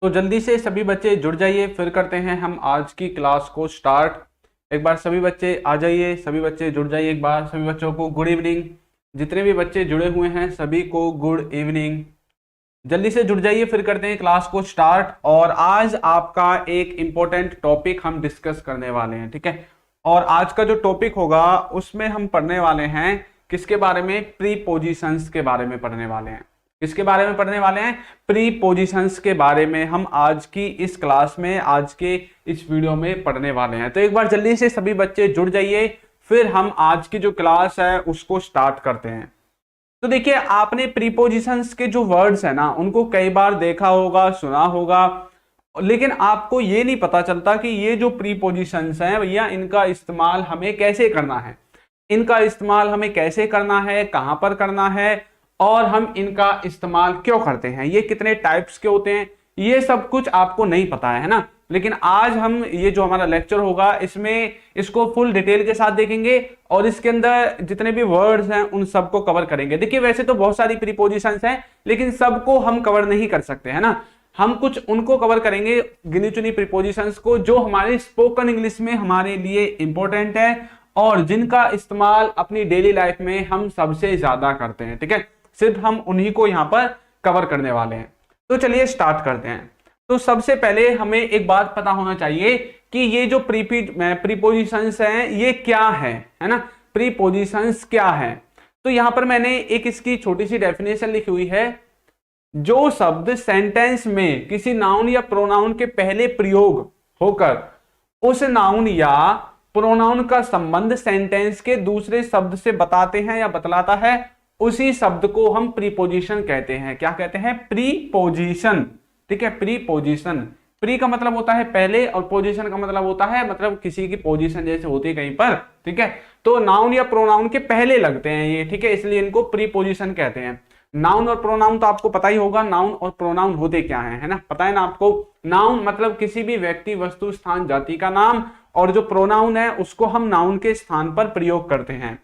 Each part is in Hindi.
तो जल्दी से सभी बच्चे जुड़ जाइए, फिर करते हैं हम आज की क्लास को स्टार्ट। एक बार सभी बच्चे आ जाइए, सभी बच्चे जुड़ जाइए। एक बार सभी बच्चों को गुड इवनिंग। जितने भी बच्चे जुड़े हुए हैं सभी को गुड इवनिंग। जल्दी से जुड़ जाइए, फिर करते हैं क्लास को स्टार्ट। और आज आपका एक इंपॉर्टेंट टॉपिक हम डिस्कस करने वाले हैं, ठीक है। और आज का जो टॉपिक होगा उसमें हम पढ़ने वाले हैं किसके बारे में? प्रीपोजिशंस के बारे में पढ़ने वाले हैं। किसके बारे में पढ़ने वाले हैं? प्रीपोजिशंस के बारे में हम आज की इस क्लास में, आज के इस वीडियो में पढ़ने वाले हैं। तो एक बार जल्दी से सभी बच्चे जुड़ जाइए, फिर हम आज की जो क्लास है उसको स्टार्ट करते हैं। तो देखिए, आपने प्रीपोजिशंस के जो वर्ड्स है ना उनको कई बार देखा होगा, सुना होगा, लेकिन आपको ये नहीं पता चलता कि ये जो प्रीपोजिशंस हैं भैया, इनका इस्तेमाल हमें कैसे करना है, इनका इस्तेमाल हमें कैसे करना है, कहां पर करना है, और हम इनका इस्तेमाल क्यों करते हैं, ये कितने टाइप्स के होते हैं, ये सब कुछ आपको नहीं पता है ना। लेकिन आज हम ये जो हमारा लेक्चर होगा इसमें इसको फुल डिटेल के साथ देखेंगे और इसके अंदर जितने भी वर्ड्स हैं उन सबको कवर करेंगे। देखिए, वैसे तो बहुत सारी प्रीपोजिशंस हैं लेकिन सबको हम कवर नहीं कर सकते, है ना। हम कुछ उनको कवर करेंगे, गिनी चुनी प्रीपोजिशंस को, जो हमारे स्पोकन इंग्लिश में हमारे लिए इंपॉर्टेंट है और जिनका इस्तेमाल अपनी डेली लाइफ में हम सबसे ज्यादा करते हैं, ठीक है। सिर्फ हम उन्हीं को यहाँ पर कवर करने वाले हैं। तो चलिए स्टार्ट करते हैं। तो सबसे पहले हमें एक बात पता होना चाहिए कि ये जो प्रीपोजिशंस हैं ये क्या है ना। प्रीपोजिशंस क्या है? तो यहां पर मैंने एक इसकी छोटी सी डेफिनेशन लिखी हुई है। जो शब्द सेंटेंस में किसी नाउन या प्रोनाउन के पहले प्रयोग होकर उस नाउन या प्रोनाउन का संबंध सेंटेंस के दूसरे शब्द से बताते हैं या बतलाता है, उसी शब्द को हम प्रीपोजिशन कहते हैं। क्या कहते हैं? प्रीपोजिशन, ठीक है। प्रीपोजिशन, प्री का मतलब होता है पहले और पोजीशन का मतलब होता है मतलब किसी की पोजीशन जैसे होती है कहीं पर, ठीक है। तो नाउन या प्रोनाउन के पहले लगते हैं ये, ठीक है, इसलिए इनको प्रीपोजिशन कहते हैं। नाउन और प्रोनाउन तो आपको पता ही होगा, नाउन और प्रोनाउन होते क्या है ना, पता है ना आपको। नाउन मतलब किसी भी व्यक्ति, वस्तु, स्थान, जाति का नाम, और जो प्रोनाउन है उसको हम नाउन के स्थान पर प्रयोग करते हैं।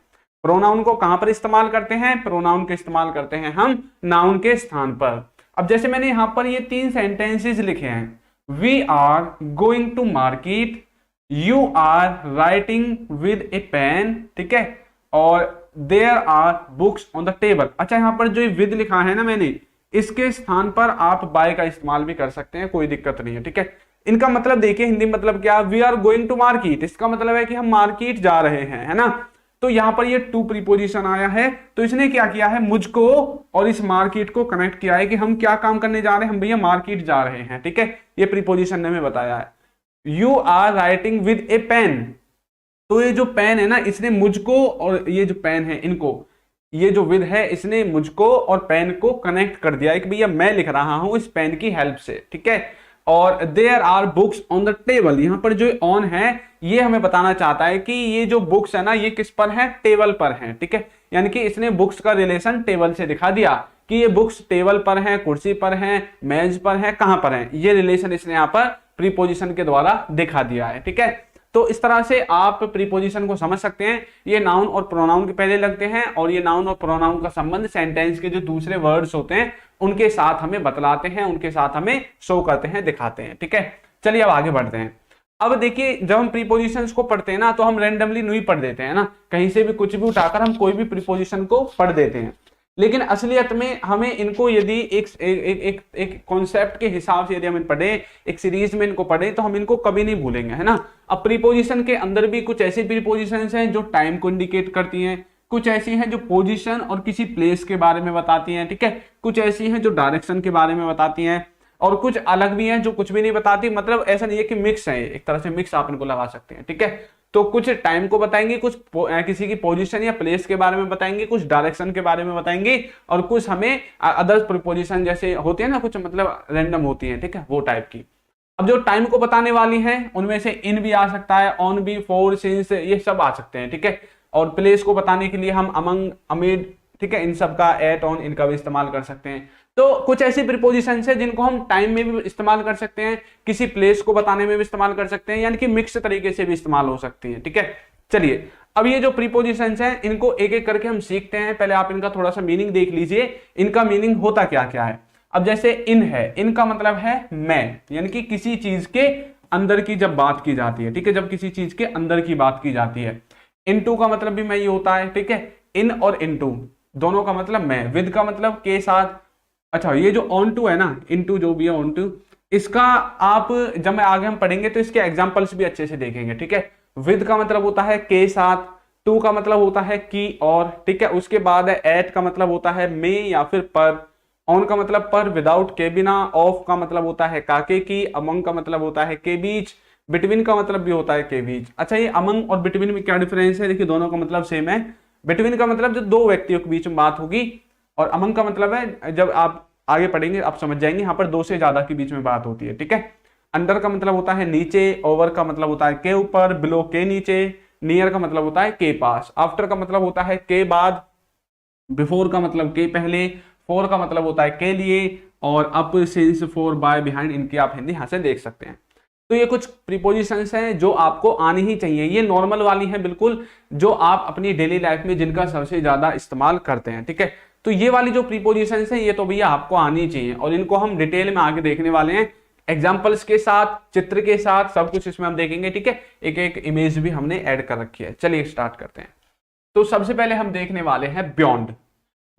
प्रोनाउन को कहां पर इस्तेमाल करते हैं? प्रोनाउन के इस्तेमाल करते हैं हम नाउन के स्थान पर। अब जैसे मैंने यहां पर ये 3 सेंटेंसेस लिखे हैं। We are going to market, you are writing with a pen, ठीक है, और there are books on the table. अच्छा, यहां पर जो विद लिखा है ना मैंने, इसके स्थान पर आप बाय का इस्तेमाल भी कर सकते हैं, कोई दिक्कत नहीं है, ठीक है। इनका मतलब देखिए हिंदी मतलब क्या? We are going to market, इसका मतलब है कि हम मार्केट जा रहे हैं, है ना। तो यहां पर ये टू प्रीपोजिशन आया है, तो इसने क्या किया है? मुझको और इस मार्केट को कनेक्ट किया है कि हम क्या काम करने जा रहे हैं, हम भैया मार्केट जा रहे हैं, ठीक है। ये प्रीपोजिशन ने हमें बताया है। You are writing with a pen, तो ये जो पेन है ना, इसने मुझको और ये जो पेन है इनको, ये जो विद है इसने मुझको और पेन को कनेक्ट कर दिया है कि भैया मैं लिख रहा हूं इस पेन की हेल्प से, ठीक है। और there are books on the table, यहां पर जो ऑन है ये हमें बताना चाहता है कि ये जो बुक्स है ना ये किस पर है? टेबल पर है, ठीक है। यानी कि इसने बुक्स का रिलेशन टेबल से दिखा दिया कि ये बुक्स टेबल पर हैं, कुर्सी पर हैं, मेज पर हैं, कहां पर हैं, ये रिलेशन इसने यहां पर प्रीपोजिशन के द्वारा दिखा दिया है, ठीक है। तो इस तरह से आप प्रीपोजिशन को समझ सकते हैं। ये नाउन और प्रोनाउन के पहले लगते हैं और ये नाउन और प्रोनाउन का संबंध सेंटेंस के जो दूसरे वर्ड्स होते हैं उनके साथ हमें बतलाते हैं, उनके साथ हमें शो करते हैं, दिखाते हैं, ठीक है। चलिए अब आगे बढ़ते हैं। अब देखिए, जब हम प्रीपोजिशंस को पढ़ते हैं ना तो हम रैंडमली नहीं पढ़ देते हैं ना, कहीं से भी कुछ भी उठाकर हम कोई भी प्रीपोजिशन को पढ़ देते हैं। लेकिन असलियत में हमें इनको यदि एक कॉन्सेप्ट के हिसाब से यदि हम पढ़े, एक सीरीज में इनको पढ़े, तो हम इनको कभी नहीं भूलेंगे, है ना। अब प्रीपोजिशन के अंदर भी कुछ ऐसी प्रीपोजिशंस हैं जो टाइम को इंडिकेट करती हैं, कुछ ऐसी हैं जो पोजीशन और किसी प्लेस के बारे में बताती हैं, ठीक है। कुछ ऐसी हैं जो डायरेक्शन के बारे में बताती हैं और कुछ अलग भी हैं जो कुछ भी नहीं बताती। मतलब ऐसा नहीं है कि मिक्स है, एक तरह से मिक्स आप इनको लगा सकते हैं, ठीक है। तो कुछ टाइम को बताएंगे, कुछ किसी की पोजीशन या प्लेस के बारे में बताएंगे, कुछ डायरेक्शन के बारे में बताएंगे और कुछ हमें अदर प्रीपोजिशन जैसे होती है ना, कुछ मतलब रैंडम होती है, ठीक है, वो टाइप की। अब जो टाइम को बताने वाली हैं उनमें से इन भी आ सकता है, ऑन भी, फॉर, सिंस, ये सब आ सकते हैं, ठीक है। और प्लेस को बताने के लिए हम अमंग, अमिड, ठीक है, इन सब का, एट, ऑन, इनका भी इस्तेमाल कर सकते हैं। तो कुछ ऐसी प्रीपोजिशंस है जिनको हम टाइम में भी इस्तेमाल कर सकते हैं, किसी प्लेस को बताने में भी इस्तेमाल कर सकते हैं, यानी कि मिक्स तरीके से भी इस्तेमाल हो सकती है, ठीक है। चलिए अब ये जो प्रीपोजिशंस हैं इनको एक एक करके हम सीखते हैं। पहले आप इनका थोड़ा सा मीनिंग देख लीजिए, इनका मीनिंग होता क्या क्या है। अब जैसे इन है, इन का मतलब है मैं, यानी कि किसी चीज के अंदर की जब बात की जाती है, ठीक है, जब किसी चीज के अंदर की बात की जाती है। इनटू का मतलब भी मैं ही होता है, ठीक है, इन और इनटू दोनों का मतलब मैं, विद का मतलब के साथ। अच्छा ये जो ऑन टू है ना, इनटू जो भी है ऑन टू, इसका आप जब मैं आगे हम पढ़ेंगे तो इसके एग्जांपल्स भी अच्छे से देखेंगे, ठीक है। विद का मतलब होता है के साथ, टू का मतलब होता है की और, ठीक है, उसके बाद है एट का मतलब होता है में या फिर पर, ऑन का मतलब पर विदाउट के बिना, ऑफ का मतलब होता है काके की, अमंग का मतलब होता है के बीच, बिटवीन का मतलब भी होता है के बीच। अच्छा ये अमंग और बिटवीन में क्या डिफरेंस है, देखिए दोनों का मतलब सेम है। बिटवीन का मतलब जो दो व्यक्तियों के बीच में बात होगी, और अमंग का मतलब है, जब आप आगे पढ़ेंगे आप समझ जाएंगे, यहाँ पर दो से ज्यादा के बीच में बात होती है, ठीक है। अंडर का मतलब होता है नीचे, ओवर का मतलब होता है के ऊपर, बिलो के नीचे, नियर का मतलब होता है के पास, आफ्टर का मतलब होता है के बाद, बिफोर का मतलब के पहले, फोर का मतलब होता है के लिए, और up, since, for, by, behind, इनकी आप हिंदी यहाँ से देख सकते हैं। तो ये कुछ प्रीपोजिशंस हैं जो आपको आनी ही चाहिए, ये नॉर्मल वाली हैं बिल्कुल, जो आप अपनी डेली लाइफ में जिनका सबसे ज्यादा इस्तेमाल करते हैं, ठीक है। तो ये वाली जो प्रीपोजिशंस हैं ये तो भैया आपको आनी चाहिए, और इनको हम डिटेल में आगे देखने वाले हैं, एग्जाम्पल्स के साथ, चित्र के साथ, सब कुछ इसमें हम देखेंगे, ठीक है। एक एक इमेज भी हमने ऐड कर रखी है। चलिए स्टार्ट करते हैं। तो सबसे पहले हम देखने वाले हैं बियॉन्ड।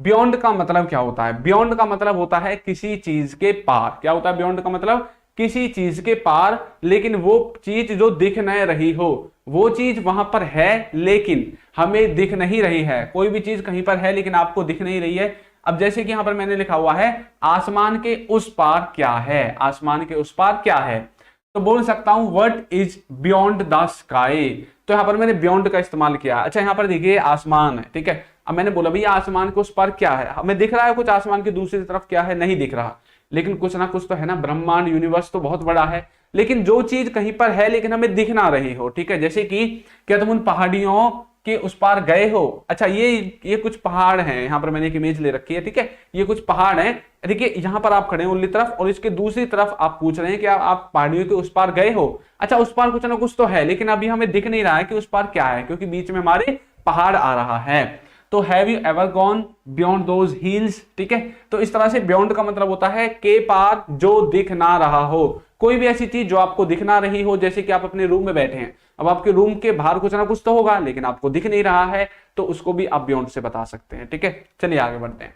बियॉन्ड का मतलब क्या होता है? बियॉन्ड का मतलब होता है किसी चीज के पार। क्या होता है बियॉन्ड का मतलब? किसी चीज के पार, लेकिन वो चीज जो दिख नहीं रही हो, वो चीज वहां पर है लेकिन हमें दिख नहीं रही है। कोई भी चीज कहीं पर है लेकिन आपको दिख नहीं रही है। अब जैसे कि यहां पर मैंने लिखा हुआ है आसमान के उस पार क्या है, आसमान के उस पार क्या है, तो बोल सकता हूं what is beyond the sky. तो यहां पर मैंने बियॉन्ड का इस्तेमाल किया। अच्छा यहां पर देखिए आसमान है, ठीक है। अब मैंने बोला भैया आसमान के उस पार क्या है, हमें दिख रहा है कुछ, आसमान की दूसरी तरफ क्या है नहीं दिख रहा, लेकिन कुछ ना कुछ तो है ना, ब्रह्मांड यूनिवर्स तो बहुत बड़ा है। लेकिन जो चीज कहीं पर है लेकिन हमें दिख ना रही हो, ठीक है, जैसे कि क्या तुम उन पहाड़ियों के उस पार गए हो। अच्छा ये कुछ पहाड़ हैं, यहां पर मैंने एक इमेज ले रखी है, ठीक है, ये कुछ पहाड़ हैं। देखिए यहां पर आप खड़े हैं उल्ली तरफ, और इसके दूसरी तरफ आप पूछ रहे हैं कि आप पहाड़ियों के उस पार गए हो। अच्छा उस पार कुछ ना कुछ तो है, लेकिन अभी हमें दिख नहीं रहा है कि उस पार क्या है, क्योंकि बीच में हमारे पहाड़ आ रहा है। तो have you ever gone beyond those hills, ठीक है। तो इस तरह से बियॉन्ड का मतलब होता है के पार जो दिख ना रहा हो, कोई भी ऐसी चीज जो आपको दिख ना रही हो। जैसे कि आप अपने रूम में बैठे हैं, अब आपके रूम के बाहर कुछ ना कुछ तो होगा लेकिन आपको दिख नहीं रहा है, तो उसको भी आप बियॉन्ड से बता सकते हैं, ठीक है। चलिए आगे बढ़ते हैं।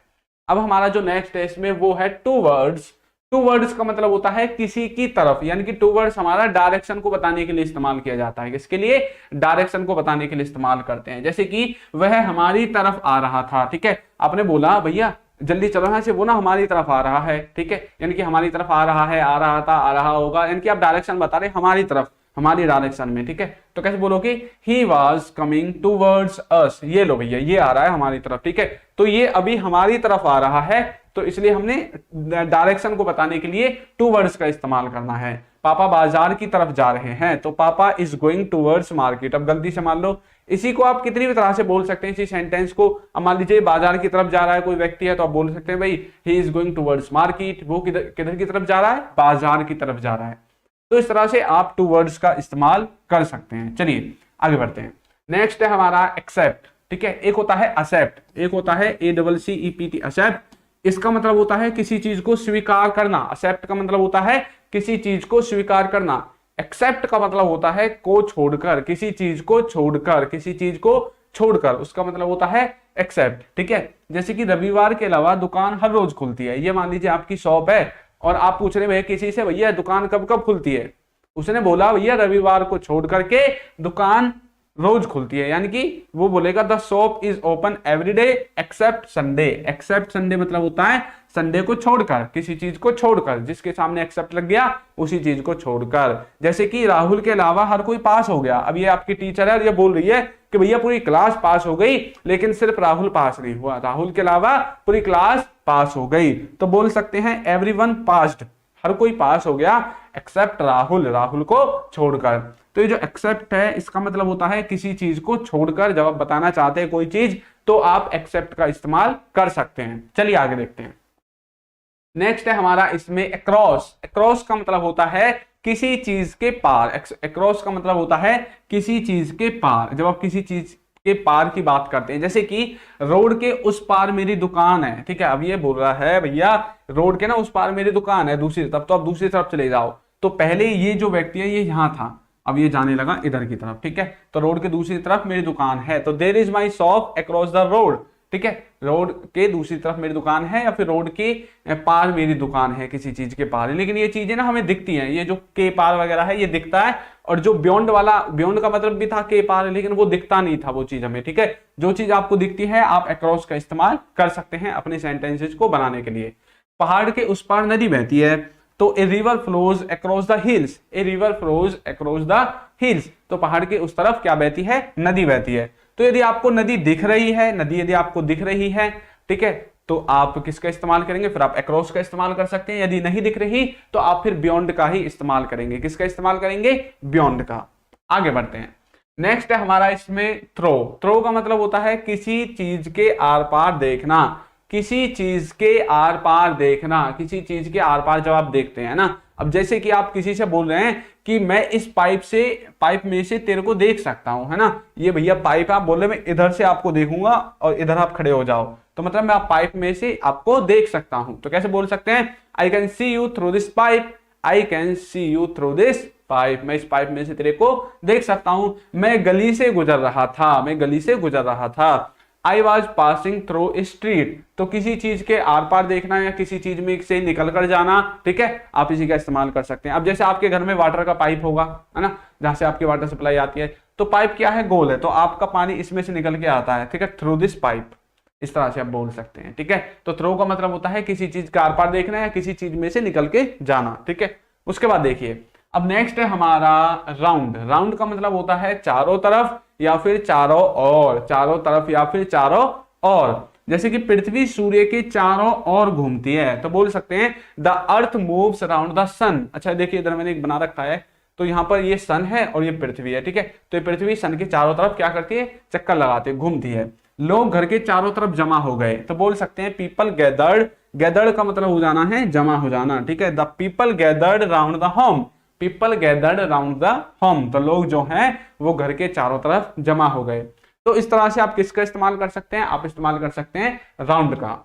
अब हमारा जो नेक्स्ट है इसमें वो है टू वर्ड्स। टू वर्ड्स का मतलब होता है किसी की तरफ, यानी कि टू वर्ड्स हमारा डायरेक्शन को बताने के लिए इस्तेमाल किया जाता है। किसके लिए? डायरेक्शन को बताने के लिए इस्तेमाल करते हैं। जैसे कि वह हमारी तरफ आ रहा था, ठीक है, आपने बोला भैया जल्दी चलो यहाँ से, वो ना हमारी तरफ आ रहा है, ठीक है, यानी कि हमारी तरफ आ रहा है, आ रहा था, आ रहा होगा, यानी कि आप डायरेक्शन बता रहे हमारी तरफ, हमारी डायरेक्शन में, ठीक है। तो कैसे बोलोगे? He was coming towards us. ये लो भैया ये आ रहा है हमारी तरफ, ठीक है, तो ये अभी हमारी तरफ आ रहा है, तो इसलिए हमने डायरेक्शन को बताने के लिए टू वर्ड्स का इस्तेमाल करना है। पापा बाजार की तरफ जा रहे हैं, तो पापा इज गोइंग टूवर्ड्स मार्केट। अब गलती से मान लो, इसी को आप कितनी भी तरह से बोल सकते हैं, इसी सेंटेंस को। अब मान लीजिए बाजार की तरफ जा रहा है कोई व्यक्ति है, तो आप बोल सकते हैं भाई he is going towards market, वो किधर की तरफ जा रहा है? बाजार की तरफ जा रहा है। तो इस तरह से आप टू वर्ड्स का इस्तेमाल कर सकते हैं। चलिए आगे बढ़ते हैं। नेक्स्ट है हमारा एक्सेप्ट, ठीक है। एक होता है असेप्ट, एक होता है ACCEPT असेप्ट। इसका मतलब होता है किसी चीज को स्वीकार करना। असेप्ट का मतलब होता है किसी चीज को स्वीकार करना। एक्सेप्ट का मतलब होता है को छोड़कर, किसी चीज को छोड़कर, किसी चीज को छोड़कर, उसका मतलब होता है एक्सेप्ट, ठीक है। जैसे कि रविवार के अलावा दुकान हर रोज खुलती है। ये मान लीजिए आपकी शॉप है और आप पूछ रहे हैं भैया किसी से, भैया दुकान कब कब खुलती है? उसने बोला भैया रविवार को छोड़ करके दुकान रोज खुलती है, यानी कि वो बोलेगा the shop is open every day except Sunday. Except Sunday मतलब होता है संडे को छोड़कर, किसी चीज को छोड़कर, जिसके सामने एक्सेप्ट लग गया उसी चीज को छोड़कर। जैसे कि राहुल के अलावा हर कोई पास हो गया। अब ये आपकी टीचर है और ये बोल रही है कि भैया पूरी क्लास पास हो गई, लेकिन सिर्फ राहुल पास नहीं हुआ, राहुल के अलावा पूरी क्लास पास हो गई। तो बोल सकते हैं एवरीवन पास्ड, हर कोई पास हो गया एक्सेप्ट राहुल, राहुल को छोड़कर। तो ये जो एक्सेप्ट है इसका मतलब होता है किसी चीज को छोड़कर। जब आप बताना चाहते हैं कोई चीज तो आप एक्सेप्ट का इस्तेमाल कर सकते हैं। चलिए आगे देखते हैं। नेक्स्ट है हमारा इसमें अक्रॉस। अक्रॉस का मतलब होता है किसी चीज के पार। अक्रॉस का मतलब होता है किसी चीज के पार। जब आप किसी चीज के पार की बात करते हैं, जैसे कि रोड के उस पार मेरी दुकान है, ठीक है। अब ये बोल रहा है भैया रोड के ना उस पार मेरी दुकान है दूसरी तरफ, तो आप दूसरी तरफ चले जाओ। तो पहले ये जो व्यक्ति है ये यहाँ था, अब ये जाने लगा इधर की तरफ, ठीक है। तो रोड के दूसरी तरफ मेरी दुकान है, तो there is my shop across the road, ठीक है। रोड के दूसरी तरफ मेरी दुकान है या फिर रोड के पार मेरी दुकान है, किसी चीज के पार। लेकिन ये चीजें ना हमें दिखती हैं, ये जो के पार वगैरह है ये दिखता है, और जो बियॉन्ड वाला, बियॉन्ड का मतलब भी था के पार, लेकिन वो दिखता नहीं था वो चीज हमें, ठीक है। जो चीज आपको दिखती है आप अक्रॉस का इस्तेमाल कर सकते हैं अपने सेंटेंसेज को बनाने के लिए। पहाड़ के उस पार नदी बहती है, तो a river flows across the hills, a river flows across the hills, तो पहाड़ के उस तरफ क्या बहती है, नदी बहती है। तो यदि आपको नदी दिख रही है, नदी यदि आपको दिख रही है, ठीक है, तो आप किसका इस्तेमाल करेंगे, फिर आप अक्रॉस का इस्तेमाल कर सकते हैं। यदि नहीं दिख रही तो आप फिर बियॉन्ड का ही इस्तेमाल करेंगे। किसका इस्तेमाल करेंगे, बियॉन्ड का। आगे बढ़ते हैं, नेक्स्ट है हमारा इसमें थ्रो। थ्रो का मतलब होता है किसी चीज के आर पार देखना, किसी चीज के आर पार देखना, किसी चीज के आर पार जब आप देखते हैं ना। अब जैसे कि आप किसी से बोल रहे हैं कि मैं इस पाइप में से तेरे को देख सकता हूं, है ना। ये भैया पाइप, आप बोल रहे मैं इधर से आपको देखूंगा और इधर आप खड़े हो जाओ, तो मतलब मैं आप पाइप में से आपको देख सकता हूं। तो कैसे बोल सकते हैं, I can see you through this pipe, I can see you through this pipe, मैं इस पाइप में से तेरे को देख सकता हूं। मैं गली से गुजर रहा था, मैं गली से गुजर रहा था। I was passing through a street, तो किसी चीज के आर पार देखना या किसी चीज में से निकल कर जाना, ठीक है, आप इसी का इस्तेमाल कर सकते हैं। अब जैसे आपके घर में वाटर का पाइप होगा, है ना, जहां से आपकी वाटर सप्लाई आती है, तो पाइप क्या है, गोल है, तो आपका पानी इसमें से निकल के आता है, ठीक है, थ्रू दिस पाइप, इस तरह से आप बोल सकते हैं, ठीक है। तो थ्रो का मतलब होता है किसी चीज का आर पार देखना या किसी चीज में से निकल के जाना, ठीक है। उसके बाद देखिए, अब नेक्स्ट है हमारा राउंड। राउंड का मतलब होता है चारों तरफ या फिर चारों ओर, चारों तरफ या फिर चारों ओर। जैसे कि पृथ्वी सूर्य के चारों ओर घूमती है, तो बोल सकते हैं the earth moves around the sun. अच्छा देखिए इधर मैंने एक बना रखा है, तो यहाँ पर ये सन है और ये पृथ्वी है, ठीक है। तो ये पृथ्वी सन के चारों तरफ क्या करती है, चक्कर लगाती है, घूमती है। लोग घर के चारों तरफ जमा हो गए, तो बोल सकते हैं पीपल गैदर्ड। गैदर्ड का मतलब हो जाना है जमा हो जाना, ठीक है। The people gathered round the home, people gathered round the home, तो लोग जो हैं वो घर के चारों तरफ जमा हो गए। तो इस तरह से आप किसका इस्तेमाल कर सकते हैं, आप इस्तेमाल कर सकते हैं राउंड का।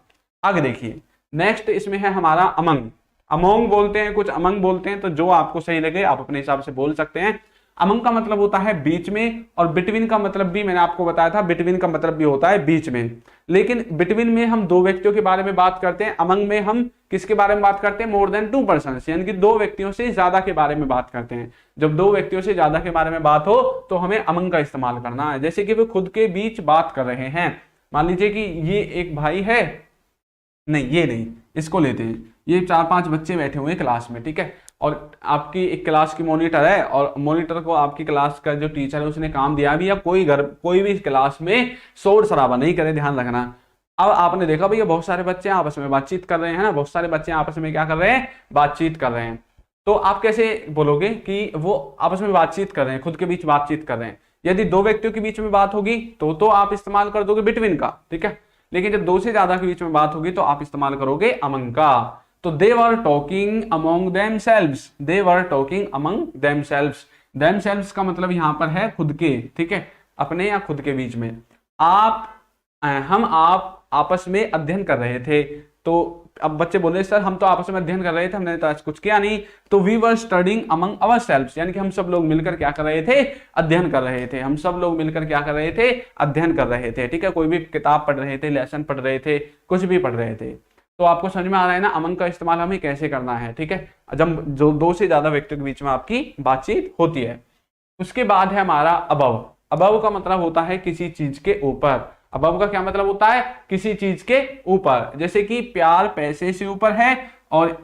आगे देखिए, नेक्स्ट इसमें है हमारा अमंग। अमोंग बोलते हैं, कुछ अमंग बोलते हैं, तो जो आपको सही लगे आप अपने हिसाब से बोल सकते हैं। अमंग का मतलब होता है बीच में, और बिटवीन का मतलब भी मैंने आपको बताया था, बिटवीन का मतलब भी होता है बीच में। लेकिन बिटवीन में हम दो व्यक्तियों के बारे में बात करते हैं, अमंग में हम किसके बारे में बात करते हैं, मोर देन 2 पर्सन्स, यानी कि दो व्यक्तियों से ज्यादा के बारे में बात करते हैं। जब दो व्यक्तियों से ज्यादा के बारे में बात हो तो हमें अमंग का इस्तेमाल करना है। जैसे कि वे खुद के बीच बात कर रहे हैं, मान लीजिए कि ये एक भाई है, नहीं ये नहीं, इसको लेते हैं, ये 4-5 बच्चे बैठे हुए हैं क्लास में, ठीक है, और आपकी एक क्लास की मॉनिटर है, और मॉनिटर को आपकी क्लास का जो टीचर है उसने काम दिया भी, या कोई भी क्लास में शोर शराबा नहीं करे, ध्यान रखना। अब आपने देखा भैया बहुत सारे बच्चे आपस में बातचीत कर रहे हैं ना, बहुत सारे बच्चे आपस में क्या कर रहे हैं, बातचीत कर रहे हैं। तो आप कैसे बोलोगे कि वो आपस में बातचीत कर रहे हैं, खुद के बीच बातचीत कर रहे हैं। यदि दो व्यक्तियों के बीच में बात होगी तो आप इस्तेमाल कर दोगे बिटवीन का, ठीक है। लेकिन जब दो से ज्यादा के बीच में बात होगी तो आप इस्तेमाल करोगे अमंग का। तो they were talking among themselves, they were talking among themselves. Themselves का मतलब यहां पर है खुद के, ठीक है, अपने या खुद के बीच में। आप आपस में अध्ययन कर रहे थे, तो अब बच्चे बोले सर हम तो आपस में अध्ययन कर रहे थे, हमने तो आज कुछ किया नहीं। तो we were studying among ourselves, यानी कि हम सब लोग मिलकर क्या कर रहे थे, अध्ययन कर रहे थे। हम सब लोग मिलकर क्या कर रहे थे, अध्ययन कर रहे थे, ठीक है। कोई भी किताब पढ़ रहे थे, लेसन पढ़ रहे थे, कुछ भी पढ़ रहे थे। तो आपको समझ में आ रहा है ना अमंग का इस्तेमाल हमें कैसे करना है, ठीक है, जब जो दो से ज्यादा व्यक्तियों के बीच में आपकी बातचीत होती है। उसके बाद है हमारा अबव। अबव का मतलब होता है किसी चीज के ऊपर। अबव का क्या मतलब होता है, किसी चीज के ऊपर। जैसे कि प्यार पैसे से ऊपर है और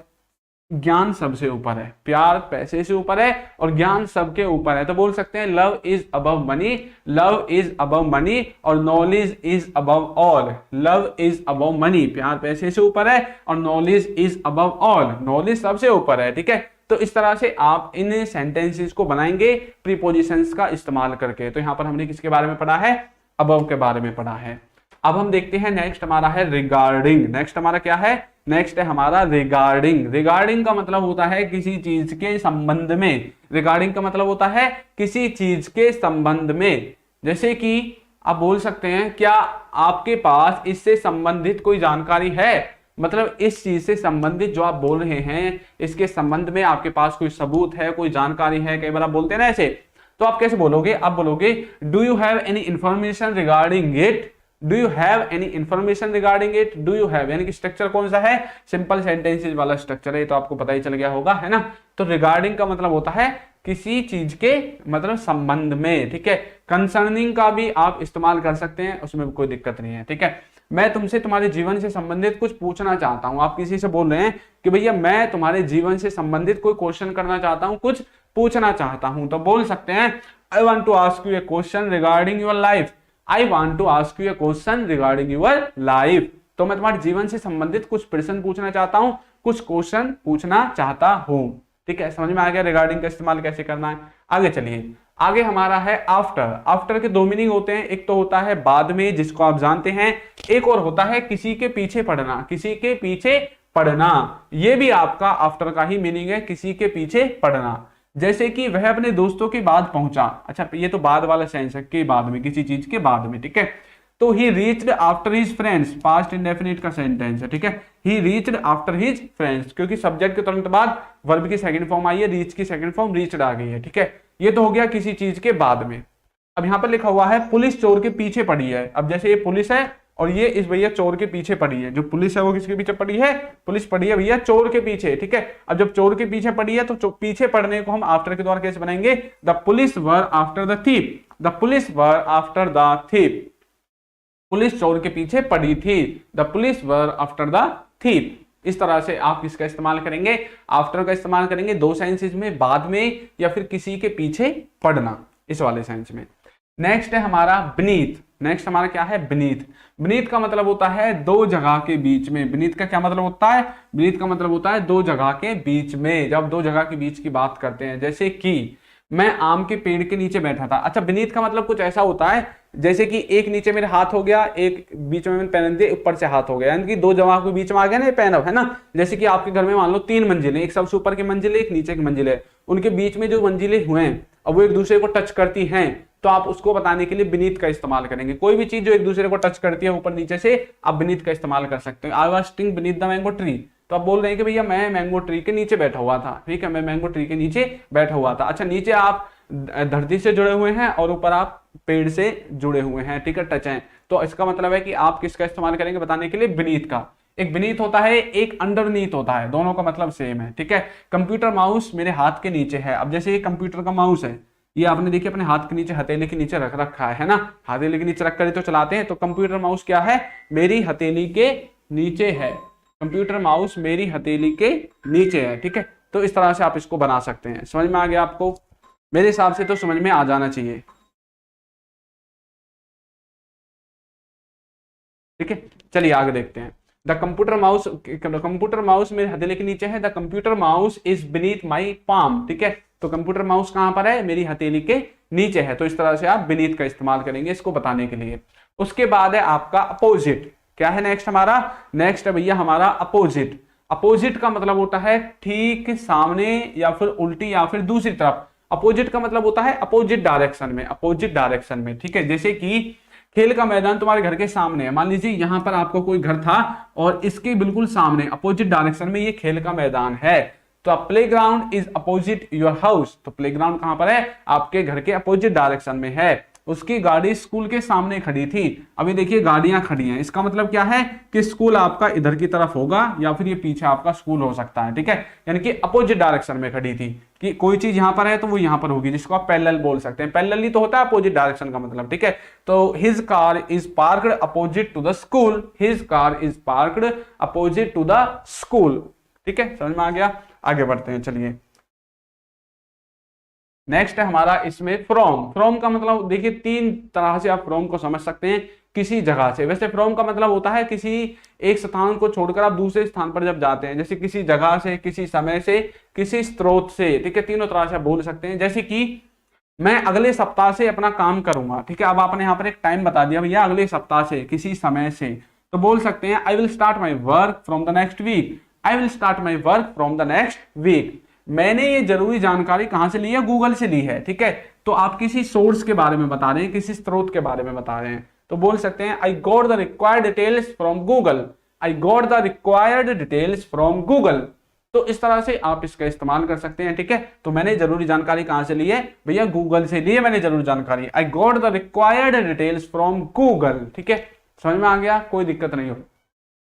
ज्ञान सबसे ऊपर है। प्यार पैसे से ऊपर है और ज्ञान सबके ऊपर है, तो बोल सकते हैं love is above money, love is above money, और knowledge is above all. Love is above money, प्यार पैसे से ऊपर है, और knowledge is above all, knowledge सबसे ऊपर है, ठीक है। तो इस तरह से आप इन सेंटेंसेस को बनाएंगे प्रीपोजिशंस का इस्तेमाल करके। तो यहां पर हमने किसके बारे में पढ़ा है, अबव के बारे में पढ़ा है। अब हम देखते हैं नेक्स्ट हमारा है रिगार्डिंग। नेक्स्ट हमारा क्या है, नेक्स्ट है हमारा रिगार्डिंग। रिगार्डिंग का मतलब होता है किसी चीज के संबंध में। रिगार्डिंग का मतलब होता है किसी चीज के संबंध में। जैसे कि आप बोल सकते हैं क्या आपके पास इससे संबंधित कोई जानकारी है, मतलब इस चीज से संबंधित जो आप बोल रहे हैं इसके संबंध में आपके पास कोई सबूत है, कोई जानकारी है। कई बार आप बोलते हैं ना ऐसे, तो आप कैसे बोलोगे, आप बोलोगे do you have any information regarding it, do you have any information regarding it, do you have, यानी कि स्ट्रक्चर कौन सा है, सिंपल सेंटेंसेस वाला स्ट्रक्चर है, तो आपको पता ही चल गया होगा, है ना। तो रिगार्डिंग का मतलब होता है किसी चीज के मतलब संबंध में, ठीक है। कंसर्निंग का भी आप इस्तेमाल कर सकते हैं, उसमें कोई दिक्कत नहीं है, ठीक है। मैं तुमसे तुम्हारे जीवन से संबंधित कुछ पूछना चाहता हूं, आप किसी से बोल रहे हैं कि भैया मैं तुम्हारे जीवन से संबंधित कोई क्वेश्चन करना चाहता हूं, कुछ पूछना चाहता हूं, तो बोल सकते हैं I want to ask you a question regarding your life, I want to ask you a question regarding your life. तो मैं तुम्हारे जीवन से संबंधित कुछ प्रश्न पूछना चाहता हूं, कुछ क्वेश्चन पूछना चाहता हूं, ठीक है। समझ में आ गया रिगार्डिंग का इस्तेमाल कैसे करना है। आगे चलिए, आगे हमारा है आफ्टर। आफ्टर के दो मीनिंग होते हैं, एक तो होता है बाद में जिसको आप जानते हैं, एक और होता है किसी के पीछे पड़ना, किसी के पीछे पड़ना, ये भी आपका आफ्टर का ही मीनिंग है, किसी के पीछे पड़ना। जैसे कि वह अपने दोस्तों के बाद पहुंचा, अच्छा ये तो बाद वाला सेंस है, के बाद में, किसी चीज के बाद में, ठीक है। तो ही reached after his friends, past indefinite का सेंटेंस है, ठीक है। ही रीच्ड आफ्टर हिज फ्रेंड्स, क्योंकि सब्जेक्ट के तुरंत बाद वर्ब की सेकंड फॉर्म आई है, रीच की सेकंड फॉर्म रीच्ड आ गई है, ठीक है। ये तो हो गया किसी चीज के बाद में। अब यहां पर लिखा हुआ है पुलिस चोर के पीछे पड़ी है। अब जैसे ये पुलिस है और ये इस भैया चोर के पीछे पड़ी है, जो पुलिस है वो किसके पीछे पड़ी है, पुलिस पड़ी है भैया चोर के पीछे, ठीक है। अब जब चोर के पीछे पड़ी है तो पीछे पड़ने को हम आफ्टर के द्वारा कैसे बनाएंगे, the police were after the thief, the police were after the thief, police चोर के पीछे पड़ी थी, the police were after the thief. इस तरह से आप किसका इस्तेमाल करेंगे, आफ्टर का इस्तेमाल करेंगे दो सेंसेस में, बाद में या फिर किसी के पीछे पड़ना, इस वाले सेंस में। नेक्स्ट है हमारा बीनीथ। नेक्स्ट हमारा क्या है, बीनीथ। बीनीथ का मतलब होता है दो जगह के बीच में। बीनीथ का क्या मतलब होता है, बीनीथ का मतलब होता है दो जगह के बीच में। जब दो जगह के बीच की बात करते हैं, जैसे कि मैं आम के पेड़ के नीचे बैठा था। अच्छा बीनीथ का मतलब कुछ ऐसा होता है जैसे कि एक नीचे मेरे हाथ हो गया, एक बीच में मैंने पहन दिया, ऊपर से हाथ हो गया, यानी कि दो जगह के बीच में आ गया ना ये पहनाव, है ना। जैसे कि आपके घर में मान लो 3 मंजिलें, एक सबसे ऊपर की मंजिल है, एक नीचे की मंजिल है, उनके बीच में जो मंजिलें हुए हैं अब वो एक दूसरे को टच करती हैं, तो आप उसको बताने के लिए बीनीथ का इस्तेमाल करेंगे। कोई भी चीज जो एक दूसरे को टच करती है ऊपर नीचे से, आप बीनीथ का इस्तेमाल कर सकते हैं। I was sitting beneath the mango tree, तो आप बोल रहे हैं कि भैया मैं मैंगो ट्री के नीचे बैठा हुआ था, ठीक है, मैं मैंगो ट्री के नीचे बैठा हुआ था। अच्छा नीचे आप धरती से जुड़े हुए हैं और ऊपर आप पेड़ से जुड़े हुए हैं, ठीक है, टच हैं, तो इसका मतलब है कि आप किसका इस्तेमाल करेंगे बताने के लिए, बीनीथ का। एक बीनीथ होता है, एक अंडरनीथ होता है, दोनों का मतलब सेम है, ठीक है। कंप्यूटर माउस मेरे हाथ के नीचे है। अब जैसे ये कंप्यूटर का माउस है, ये आपने देखिए अपने हाथ के नीचे, हथेली के नीचे रख रखा है ना, हथेली के नीचे रख कर तो चलाते हैं। तो कंप्यूटर माउस क्या है, मेरी हथेली के नीचे है, कंप्यूटर माउस मेरी हथेली के नीचे है, ठीक है। तो इस तरह से आप इसको बना सकते हैं। समझ में आ गया आपको, मेरे हिसाब से तो समझ में आ जाना चाहिए, ठीक है। चलिए आगे देखते हैं। द कंप्यूटर माउस मेरे हथेली के नीचे है, the computer mouse is beneath my palm, ठीक है। तो कंप्यूटर माउस कहां पर है, मेरी हथेली के नीचे है। तो इस तरह से आप बीनीथ का इस्तेमाल करेंगे इसको बताने के लिए। उसके बाद है आपका अपोजिट। क्या है नेक्स्ट हमारा, नेक्स्ट है भैया हमारा अपोजिट। अपोजिट का मतलब होता है ठीक सामने या फिर उल्टी या फिर दूसरी तरफ। अपोजिट का मतलब होता है अपोजिट डायरेक्शन में, अपोजिट डायरेक्शन में, ठीक है। जैसे कि खेल का मैदान तुम्हारे घर के सामने है, मान लीजिए यहां पर आपका कोई घर था और इसके बिल्कुल सामने अपोजिट डायरेक्शन में ये खेल का मैदान है, तो play ground is opposite your house. तो प्ले ग्राउंड कहां पर है, आपके घर के अपोजिट डायरेक्शन में है। उसकी गाड़ी स्कूल के सामने खड़ी थी। अभी देखिए गाड़ियां खड़ी हैं, इसका मतलब क्या है कि स्कूल आपका इधर की तरफ होगा या फिर ये पीछे आपका स्कूल हो सकता है, ठीक है। यानी कि अपोजिट डायरेक्शन में खड़ी थी, कि कोई चीज यहां पर है तो वो यहां पर होगी, जिसको आप पैरेलल बोल सकते हैं। पैरेलली तो होता है अपोजिट डायरेक्शन का मतलब, ठीक है। तो his car is parked opposite to the school, his car is parked opposite to the school, ठीक है। समझ में आ गया, आगे बढ़ते हैं। चलिए नेक्स्ट है हमारा इसमें फ्रॉम। फ्रॉम का मतलब देखिए 3 तरह से आप फ्रॉम को समझ सकते हैं, किसी जगह से। वैसे फ्रॉम का मतलब होता है किसी एक स्थान को छोड़कर आप दूसरे स्थान पर जब जाते हैं, जैसे किसी जगह से, किसी समय से, किसी स्रोत से, ठीक है। तीनों तरह से आप बोल सकते हैं। जैसे कि मैं अगले सप्ताह से अपना काम करूंगा, ठीक है। अब आपने यहाँ पर एक टाइम बता दिया भैया अगले सप्ताह से, किसी समय से, तो बोल सकते हैं I will start my work from the next week, I will start my work from the next week. मैंने ये जरूरी जानकारी कहां से ली है, गूगल से ली है, ठीक है। तो आप किसी सोर्स के बारे में बता रहे हैं, किसी स्रोत के बारे में बता रहे हैं, तो बोल सकते हैं I got the required details from Google, I got the required details from Google. तो इस तरह से आप इसका इस्तेमाल कर सकते हैं, ठीक है। तो मैंने जरूरी जानकारी कहां से ली है भैया, गूगल से ली है मैंने जरूरी जानकारी, I got the required details from Google, ठीक है। समझ में आ गया, कोई दिक्कत नहीं हो,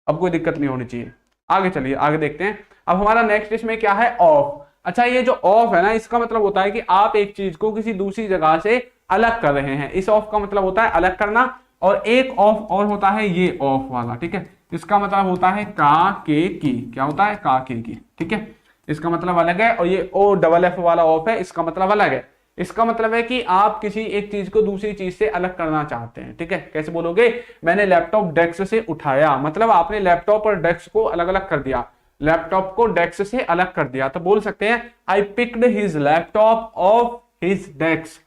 अब कोई दिक्कत नहीं होनी चाहिए। आगे चलिए, आगे देखते हैं। अब हमारा नेक्स्ट इसमें क्या है, ऑफ। अच्छा, ये जो ऑफ है ना, इसका मतलब होता है कि आप एक चीज को किसी दूसरी जगह से अलग कर रहे हैं। इस ऑफ का मतलब होता है अलग करना, और एक ऑफ और होता है ये ऑफ वाला, ठीक है। इसका मतलब होता है का के की, क्या होता है, का के की, ठीक है। इसका मतलब अलग है, और ये ओ डबल एफ वाला ऑफ है, इसका मतलब अलग है। इसका मतलब है कि आप किसी एक चीज को दूसरी चीज से अलग करना चाहते हैं, ठीक है। कैसे बोलोगे, मैंने लैपटॉप डेस्क से उठाया, मतलब आपने लैपटॉप और डेस्क को अलग अलग कर दिया, लैपटॉप को डेस्क से अलग कर दिया। तो बोल सकते हैं I picked his laptop off his desk,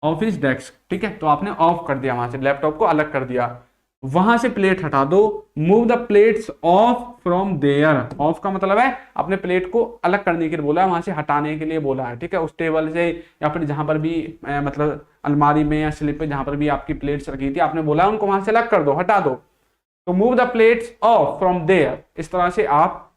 of his desk, ठीक है। तो आपने ऑफ कर दिया, वहां से लैपटॉप को अलग कर दिया। वहां से प्लेट हटा दो, move the plates off from there. Off का मतलब है अपने प्लेट को अलग करने के लिए बोला है, वहां से हटाने के लिए बोला है, ठीक है। उस टेबल से या फिर जहां पर भी मतलब अलमारी में या स्लिप पे जहां पर भी आपकी प्लेट्स रखी थी, आपने बोला उनको वहां से अलग कर दो, हटा दो। तो move the plates off from there. इस तरह से आप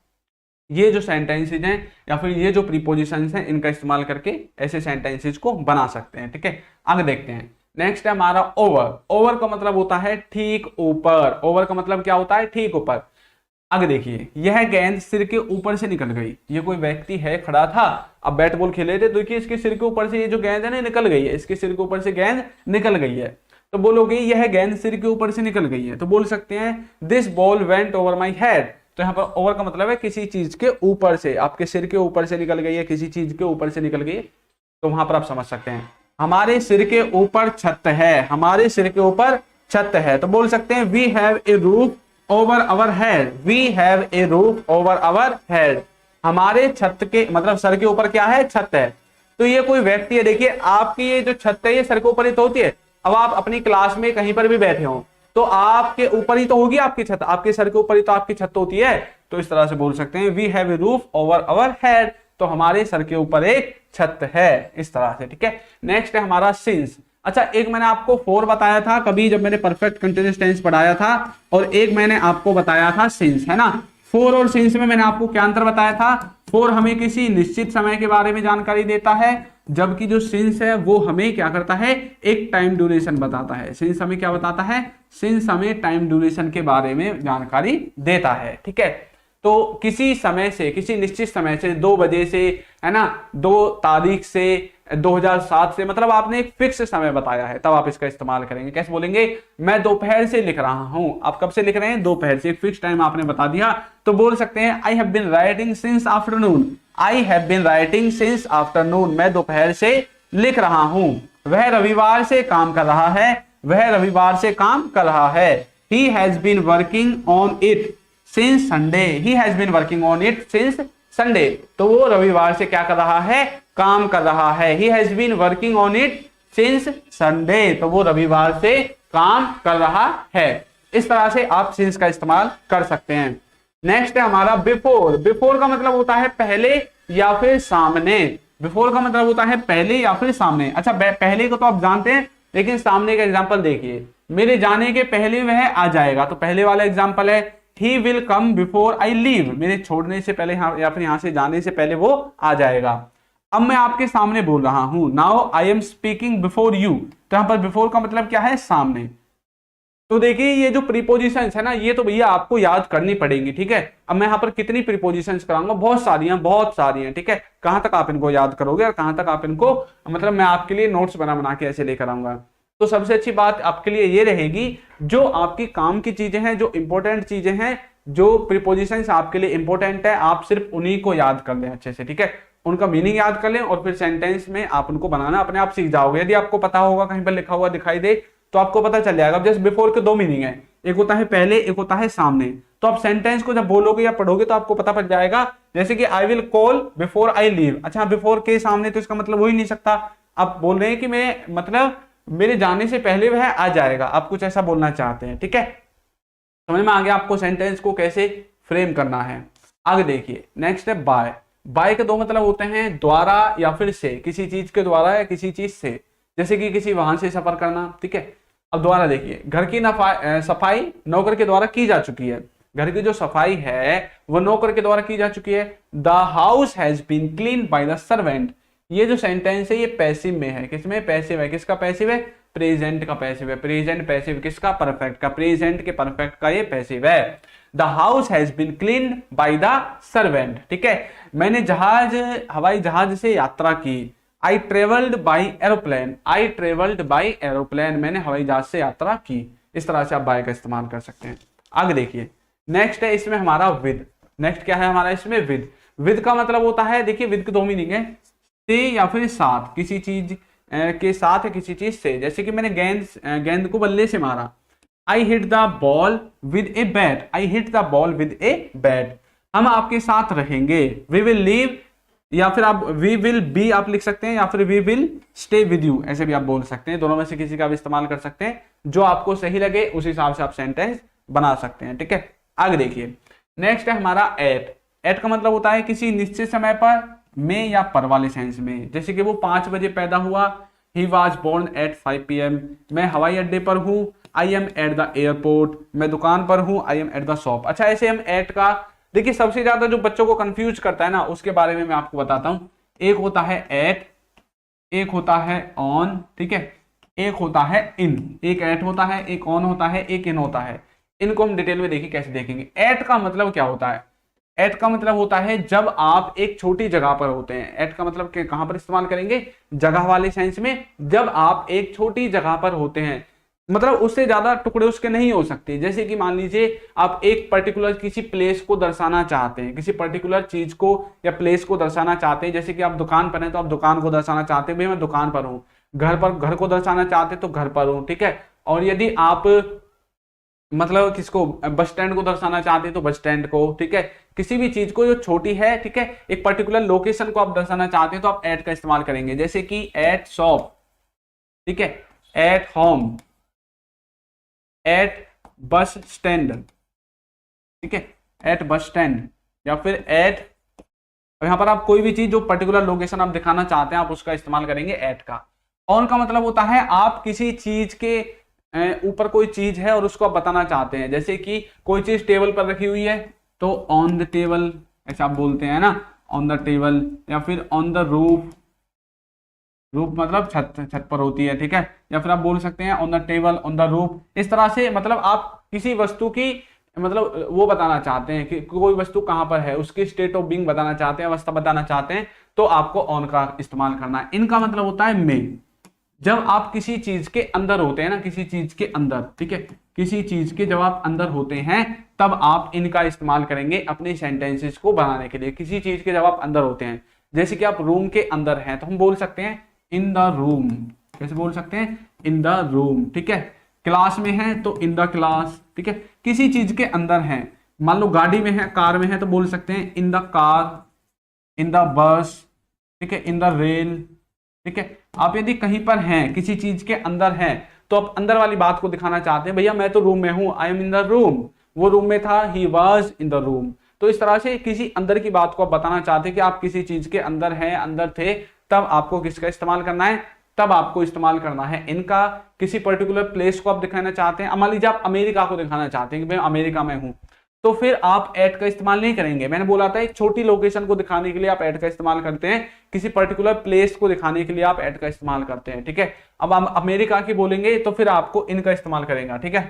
ये जो सेंटेंसेज हैं या फिर ये जो प्रीपोजिशंस हैं, इनका इस्तेमाल करके ऐसे सेंटेंसेज को बना सकते हैं, ठीक है। आगे देखते हैं। नेक्स्ट है हमारा ओवर। ओवर का मतलब होता है ठीक ऊपर। ओवर का मतलब क्या होता है, ठीक ऊपर। आगे देखिए, यह गेंद सिर के ऊपर से निकल गई। ये कोई व्यक्ति है, खड़ा था, अब बैट बॉल खेले थे, देखिए इसके सिर के ऊपर से ये जो गेंद है ना निकल गई है, इसके सिर के ऊपर से गेंद निकल गई है। तो बोलोगे यह गेंद सिर के ऊपर से निकल गई है, तो बोल सकते हैं this ball went over my head. तो यहाँ पर ओवर का मतलब है किसी चीज के ऊपर से, आपके सिर के ऊपर से निकल गई है, किसी चीज के ऊपर से निकल गई है, तो वहां पर आप समझ सकते हैं हमारे सिर के ऊपर छत है, हमारे सिर के ऊपर छत है। तो बोल सकते हैं we have a roof over our head, we have a roof over our head. हमारे छत के मतलब सर के ऊपर क्या है, छत है। तो ये कोई व्यक्ति है, देखिए आपकी ये जो छत है ये सर के ऊपर ही तो होती है। अब आप अपनी क्लास में कहीं पर भी बैठे हो तो आपके ऊपर ही तो होगी आपकी छत, आपके सर के ऊपर ही तो आपकी छत होती है। तो इस तरह से बोल सकते हैं we have a roof over our head, तो हमारे सर के ऊपर एक छत है, इस तरह से, ठीक है। नेक्स्ट है हमारा सिंस। अच्छा, एक मैंने आपको फोर बताया था कभी जब मैंने परफेक्ट कंटीन्यूअस टेंस पढ़ाया था, और एक मैंने आपको बताया था सिंस, है ना। फोर और सिंस में मैंने आपको क्या अंतर बताया था, फोर हमें किसी निश्चित समय के बारे में जानकारी देता है, जबकि जो सिंस है वो हमें क्या करता है, एक टाइम ड्यूरेशन बताता है। सिंस हमें क्या बताता है, सिंस हमें टाइम ड्यूरेशन के बारे में जानकारी देता है, ठीक है। तो किसी समय से, किसी निश्चित समय से, 2 बजे से, है ना, 2 तारीख से, 2007 से, मतलब आपने एक फिक्स समय बताया है, तब आप इसका इस्तेमाल करेंगे। कैसे बोलेंगे, मैं दोपहर से लिख रहा हूं। आप कब से लिख रहे हैं, दोपहर से, एक फिक्स टाइम आपने बता दिया। तो बोल सकते हैं I have been writing since afternoon, I have been writing since afternoon, मैं दोपहर से लिख रहा हूं। वह रविवार से काम कर रहा है, वह रविवार से काम कर रहा है। He has been working on it since Sunday, he has been working on it since Sunday. तो वो रविवार से क्या कर रहा है, काम कर रहा है। He has been working on it since Sunday, तो वो रविवार से काम कर रहा है। इस तरह से आप सिंस का इस्तेमाल कर सकते हैं। नेक्स्ट है हमारा बिफोर। बिफोर का मतलब होता है पहले या फिर सामने। बिफोर का मतलब होता है पहले या फिर सामने। अच्छा, पहले को तो आप जानते हैं, लेकिन सामने का एग्जांपल देखिए, मेरे जाने के पहले वह आ जाएगा, तो पहले वाला एग्जांपल है he will come before I leave, मेरे छोड़ने से पहले या फिर यहां से जाने से पहले वो आ जाएगा। अब मैं आपके सामने बोल रहा हूं, now I am speaking before you, तो यहां पर बिफोर का मतलब क्या है, सामने। तो देखिए ये जो प्रीपोजिशंस है ना, ये तो भैया आपको याद करनी पड़ेंगी, ठीक है। अब मैं यहाँ पर कितनी प्रीपोजिशंस कराऊंगा, बहुत सारी हैं, ठीक है। कहां तक आप इनको याद करोगे और कहां तक आप इनको, मतलब मैं आपके लिए नोट्स बना के ऐसे लेकर आऊंगा। तो सबसे अच्छी बात आपके लिए ये रहेगी, जो आपकी काम की चीजें हैं, जो इंपॉर्टेंट चीजें हैं, जो प्रीपोजिशंस आपके लिए इंपॉर्टेंट है, आप सिर्फ उन्हीं को याद कर लें अच्छे से, ठीक है। उनका मीनिंग याद कर लें और फिर सेंटेंस में आप उनको बनाना अपने आप सीख जाओगे। यदि आपको पता होगा, कहीं पर लिखा हुआ दिखाई दे तो आपको पता चल जाएगा। जस्ट बिफोर के 2 मीनिंग है, एक होता है पहले, एक होता है सामने। तो आप सेंटेंस को जब बोलोगे या पढ़ोगे तो आपको पता पड़ जाएगा। जैसे कि I will call before I leave, अच्छा बिफोर के सामने, तो इसका मतलब हो ही नहीं सकता। आप बोल रहे हैं कि मैं, मतलब मेरे जाने से पहले वह आ जाएगा, आप कुछ ऐसा बोलना चाहते हैं, ठीक है। समझ में आ गया आपको सेंटेंस को कैसे फ्रेम करना है। आगे देखिए, नेक्स्ट है बाय। बाय के दो मतलब होते हैं द्वारा या फिर से, किसी चीज के द्वारा या किसी चीज से, जैसे कि किसी वाहन से सफर करना, ठीक है। अब द्वारा देखिए, घर की सफाई नौकर के द्वारा की जा चुकी है। घर की जो सफाई है वो नौकर के द्वारा की जा चुकी है। The house has been clean by the servant. ये जो सेंटेंस है ये पैसिव में है। किसमें? पैसिव है। किसका पैसिव है? प्रेजेंट का पैसिव है। प्रेजेंट पैसिव किसका? परफेक्ट का। प्रेजेंट के परफेक्ट का ये पैसिव है। The house has been cleaned by the servant, ठीक है। मैंने हवाई जहाज से यात्रा की। I travelled by aeroplane. I travelled by aeroplane, मैंने हवाई जहाज से यात्रा की। इस तरह से आप बाय का इस्तेमाल कर सकते हैं। आगे देखिए, नेक्स्ट है इसमें हमारा विद। नेक्स्ट क्या है हमारा इसमें? विद। विद का मतलब होता है, देखिए विद के दो मीनिंग है, से या फिर साथ, किसी चीज के साथ है, किसी चीज से। जैसे कि मैंने गेंद को बल्ले से मारा। I hit the ball with a bat. I hit the ball with a bat. हम आपके साथ रहेंगे। वी विल लीव, या फिर आप वी विल बी आप लिख सकते हैं, या फिर we will stay with you, ऐसे भी आप बोल सकते हैं। दोनों में से किसी का भी इस्तेमाल कर सकते हैं, जो आपको सही लगे उस हिसाब से आप सेंटेंस बना सकते हैं, ठीक है। आगे देखिए, नेक्स्ट है हमारा एट। एट का मतलब होता है किसी निश्चित समय पर, में या पर वाले सेंस में। जैसे कि वो 5 बजे पैदा हुआ। He was born at 5 PM। मैं हवाई अड्डे पर हूँ। I am at the airport. मैं दुकान पर हूँ। I am at the shop. अच्छा, ऐसे हम एट का, देखिए सबसे ज्यादा जो बच्चों को कंफ्यूज करता है ना, उसके बारे में मैं आपको बताता हूँ। एक होता है एट, एक होता है ऑन, ठीक है, एक होता है इन। एक एट होता है, एक ऑन होता है, एक इन होता है। इनको हम डिटेल में देखिए कैसे देखेंगे। एट का मतलब क्या होता है? एट का मतलब होता है जब आप एक छोटी जगह पर होते हैं। एट का मतलब कहां पर इस्तेमाल करेंगे? जगह वाले सेंस में। जब आप एक छोटी जगह पर होते हैं, मतलब उससे ज्यादा टुकड़े उसके नहीं हो सकते। जैसे कि मान लीजिए आप एक पर्टिकुलर किसी प्लेस को दर्शाना चाहते हैं, किसी पर्टिकुलर चीज को या प्लेस को दर्शाना चाहते हैं। जैसे कि आप दुकान पर हैं तो आप दुकान को दर्शाना चाहते हैं, भाई मैं दुकान पर हूं। घर को दर्शाना चाहते हैं तो घर पर हूं, ठीक है। और यदि आप मतलब किसको, बस स्टैंड को दर्शाना चाहते हैं तो बस स्टैंड को, ठीक है। किसी भी चीज को जो छोटी है, ठीक है, एक पर्टिकुलर लोकेशन को आप दर्शाना चाहते हैं तो आप एट का इस्तेमाल करेंगे। जैसे कि एट शॉप, ठीक है, at home, at bus stand, ठीक है, एट बस स्टैंड, या फिर एट, यहां पर आप कोई भी चीज जो पर्टिकुलर लोकेशन आप दिखाना चाहते हैं आप उसका इस्तेमाल करेंगे एट का। ऑन का मतलब होता है आप किसी चीज के ऊपर कोई चीज है और उसको आप बताना चाहते हैं। जैसे कि कोई चीज टेबल पर रखी हुई है तो ऑन द टेबल, ऐसा आप बोलते हैं ना, ऑन द टेबल। या फिर ऑन द रूफ, रूफ मतलब छत पर होती है, ठीक है। या फिर आप बोल सकते हैं on the table, on the roof. इस तरह से मतलब आप किसी वस्तु की मतलब वो बताना चाहते हैं कि कोई वस्तु कहां पर है, उसकी स्टेट ऑफ बीइंग बताना चाहते हैं, अवस्था बताना चाहते हैं, तो आपको ऑन का इस्तेमाल करना है। इनका मतलब होता है में। जब आप किसी चीज के अंदर होते हैं ना, किसी चीज के अंदर, ठीक है, किसी चीज के जब आप अंदर होते हैं तब आप इनका इस्तेमाल करेंगे अपने सेंटेंसेस को बनाने के लिए। किसी चीज के जब आप अंदर होते हैं, जैसे कि आप रूम के अंदर हैं तो हम बोल सकते हैं इन द रूम। कैसे बोल सकते हैं? इन द रूम, ठीक है। क्लास में है तो इन द क्लास, ठीक है। किसी चीज के अंदर है, मान लो गाड़ी में है, कार में है तो बोल सकते हैं in the car, in the bus, ठीक है, इन द रेल, ठीक है। आप यदि कहीं पर हैं, किसी चीज के अंदर हैं, तो आप अंदर वाली बात को दिखाना चाहते हैं, भैया मैं तो रूम में हूं, I am in the room. वो रूम में था, he was in the room. तो इस तरह से किसी अंदर की बात को आप बताना चाहते हैं कि आप किसी चीज के अंदर हैं, अंदर थे, तब आपको किसका इस्तेमाल करना है? तब आपको इस्तेमाल करना है इनका। किसी पर्टिकुलर प्लेस को आप दिखाना चाहते हैं, मान लीजिए आप अमेरिका को दिखाना चाहते हैं कि मैं अमेरिका में हूं, तो फिर आप एट का इस्तेमाल नहीं करेंगे। मैंने बोला था एक छोटी लोकेशन को दिखाने के लिए आप एट का इस्तेमाल करते हैं, किसी पर्टिकुलर प्लेस को दिखाने के लिए आप एट का इस्तेमाल करते हैं, ठीक है। अब हम अमेरिका की बोलेंगे तो फिर आपको इन का इस्तेमाल करेगा, ठीक है।